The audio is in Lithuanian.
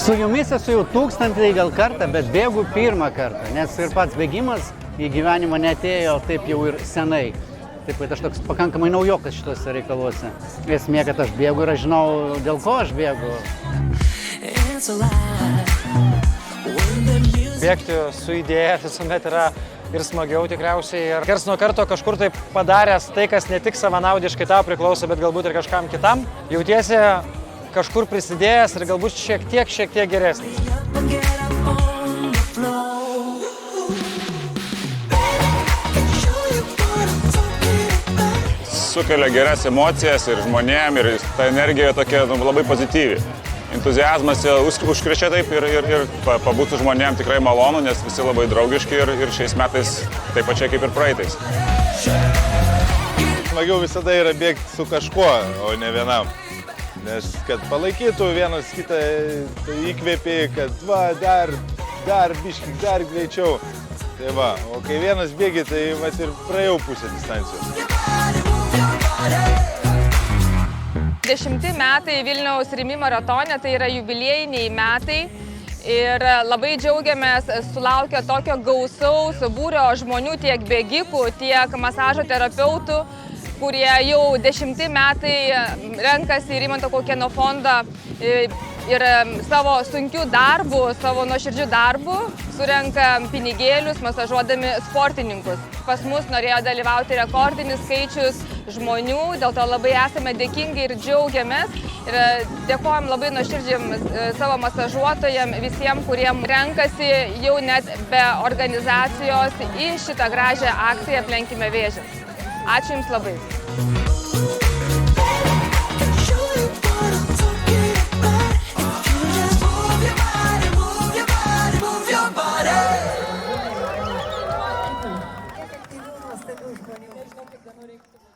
Su jumis esu jau 1000 gal kartą, bet bėgu pirmą kartą, nes ir pats bėgimas į gyvenimą netėjo taip jau ir senai. Taip, kad aš toks pakankamai naujokas šitose reikaluose. Esmė, kad aš bėgu ir aš žinau, dėl ko aš bėgu. Bėgti su idėja visuomet yra ir smagiau tikriausiai. Ir kars nuo karto kažkur taip padaręs tai, kas ne tik savanaudiškai tau priklauso, bet galbūt ir kažkam kitam, jautiesi kažkur prisidėjęs ir galbūt šiek tiek geresnis. Sukelia geras emocijas ir žmonėm, ir ta energija tokia labai pozityvi. Entuziazmas užkrečia taip ir pabūt su žmonėm tikrai malonu, nes visi labai draugiški ir šiais metais taip pačiai kaip ir praeitais. Smagiau visada yra bėgti su kažkuo, o ne vienam. Nes kad palaikytų vienas kitą įkvėpį, kad va, dar biškį, dar greičiau. Tai va, o kai vienas bėgi, tai va ir praėjau pusę distancijos. 10 metai Vilniaus Rimi maratone, tai yra jubiliejiniai metai ir labai džiaugiamės sulaukę tokio gausaus būrio žmonių, tiek bėgikų, tiek masažo terapeutų, kurie jau 10 metai renkasi Rimanto Kaukėno fondą ir savo sunkių darbų, savo nuoširdžių darbų surenka pinigėlius, masažuodami sportininkus. Pas mus norėjo dalyvauti rekordinis skaičius žmonių, dėl to labai esame dėkingi ir džiaugiamės. Ir dėkojam labai nuoširdžiai savo masažuotojam, visiems, kuriem renkasi jau net be organizacijos į šitą gražią akciją Aplenkime vėžį. Ačiū Jums labai. Efektyvių, nuostabių žmonių.